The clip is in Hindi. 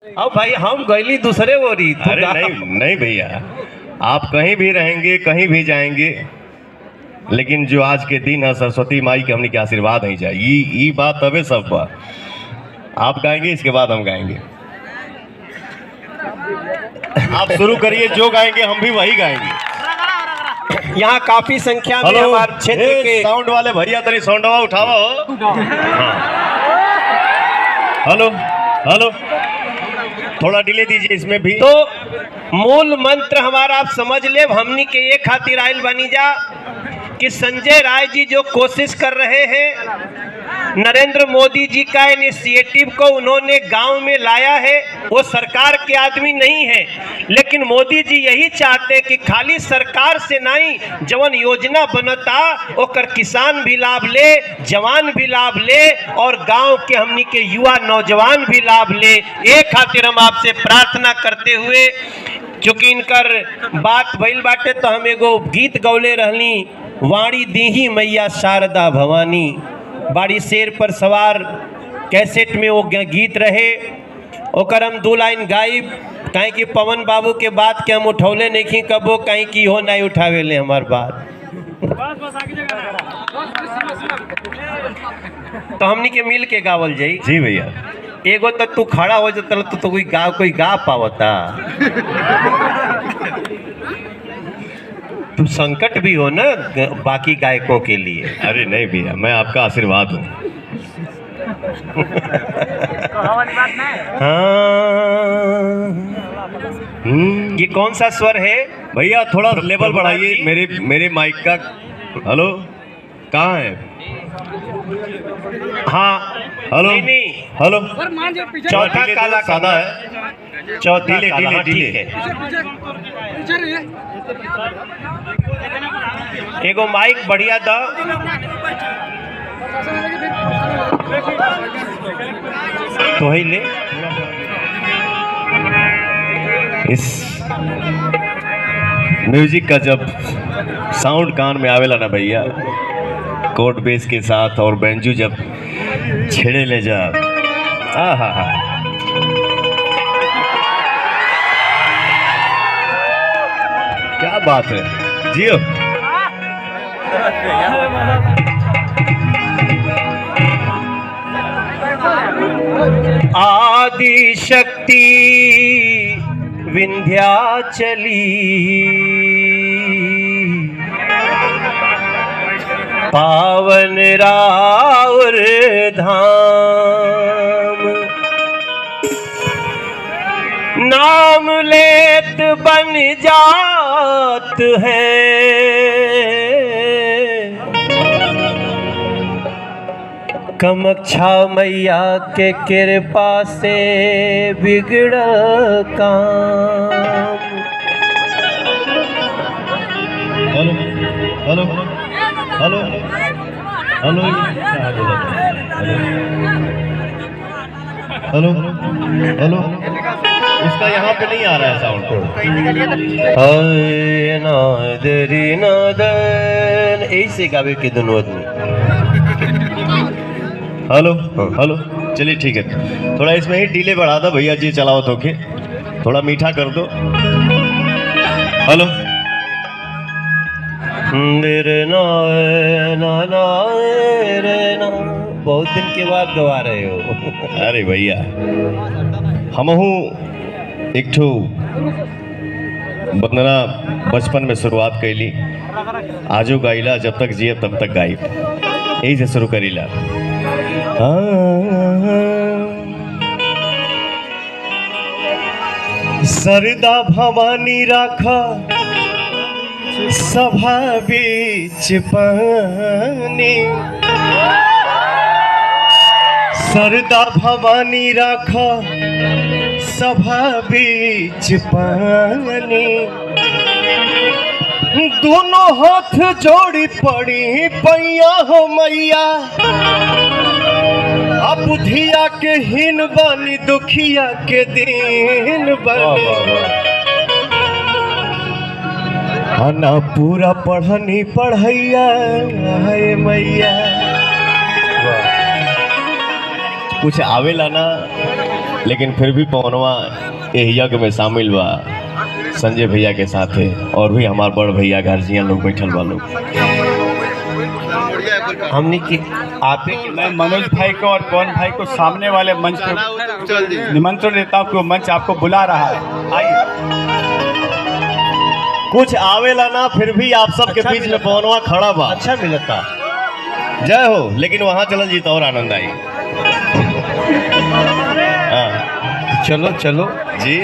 अब भाई हम गईली दूसरे बोरी। अरे नहीं नहीं भैया, आप कहीं भी रहेंगे, कहीं भी जाएंगे, लेकिन जो आज के दिन है सरस्वती माई के हमने के आशीर्वाद नहीं चाहिए। ये बात तबे सब बात आप गाएंगे, इसके बाद हम गाएंगे। आप शुरू करिए, जो गाएंगे हम भी वही गाएंगे। यहाँ काफी संख्या में हमारे क्षेत्र के साउंड वाले भैया तरी साउंडवा उठावा हो। हेलो हेलो, थोड़ा डिले दीजिए इसमें भी। तो मूल मंत्र हमारा आप समझ ले, हमनी के ये खातिर आयल बनी जा कि संजय राय जी जो कोशिश कर रहे हैं, नरेंद्र मोदी जी का इनिशिएटिव को उन्होंने गांव में लाया है। वो सरकार के आदमी नहीं है, लेकिन मोदी जी यही चाहते हैं कि खाली सरकार से नहीं, जवन योजना बनता ओकर किसान भी लाभ ले, जवान भी लाभ ले और गांव के हमनी के युवा नौजवान भी लाभ ले। एक खातिर हम आपसे प्रार्थना करते हुए, क्योंकि इनकर बात भइल बाटे, तो हम एगो गीत गौले रहली, वाणी दीही मैया शारदा भवानी। बाड़ी शेर पर सवार कैसेट में वो गीत रहे, ओकर हम 2 लाइन गाइब, कहीं कि पवन बाबू के बात के हम उठौले नहीं कबो, कहीं कि हो नहीं उठावे ले हमार बात। तो हमनी के मिल के गावल जाई। जी भैया, एगो तो तू खड़ा हो जाता तो कोई गा पावता। तू संकट भी हो ना बाकी गायकों के लिए। अरे नहीं भैया, मैं आपका आशीर्वाद हूँ। हाँ, ये कौन सा स्वर है भैया? थोड़ा लेवल बढ़ाइए मेरे माइक का। हेलो, कहाँ है? हाँ हेलो नहीं हेलो, चौथा काला सादा है, चौथा डिले काला, डिले डिले ठीक है। एगो माइक बढ़िया दा। तो ही ले इस म्यूजिक का जब साउंड कान में आवेला ना भैया, कोड बेस के साथ और बेंजू जब छेड़े ले जा, आहा हा, क्या बात है जियो। आदि शक्ति विंध्याचली, पावन राउर धाम, नाम लेत बन जात है, कामाक्षा मैया के कृपा से बिगड़ काम। Hello hello hello hello hello hello, उसका यहाँ पे नहीं आ रहा है साउंड। ऐसे गावे के दोनों आदमी। हेलो हेलो, चलिए ठीक है, थोड़ा इसमें ही डिले बढ़ा दो भैया जी, चलाओ तो के थोड़ा मीठा कर दो। हेलो, बहुत दिन के बाद गवा रहे हो। अरे भैया, हमहू एक ठो बंदना बचपन में शुरुआत कैली, आजो गाइला, जब तक जिए तब तक गाई, यही से शुरू करीला। सरदा भवानी राखा सभा बीच पानी, सरदा भवानी राखा सभा बीच पानी, दोनों हाथ जोड़ी पड़ी पैया हो मैया, बुधिया के हीन बनी, दुखिया के दिन बनी, ना पूरा पढ़नी पढ़ैया है मैया। कुछ आवेला ना लेकिन फिर भी पवनवा एह यज्ञ में शामिल बा संजय भैया के साथ है, और भी हमार बड़ भैया गार्जियन लोग बैठल बा लोग। हमने की आप ही मैं मनोज भाई को और पवन भाई को सामने वाले मंच पे निमंत्रण देता हूँ कि वो मंच आपको बुला रहा है, आइए। कुछ आवेला ना, फिर भी आप सबके अच्छा बीच में पवनवा खड़ा बा। अच्छा मिलता। जय हो। लेकिन वहां चलल जी तो और आनंद आई। हाँ चलो चलो जी।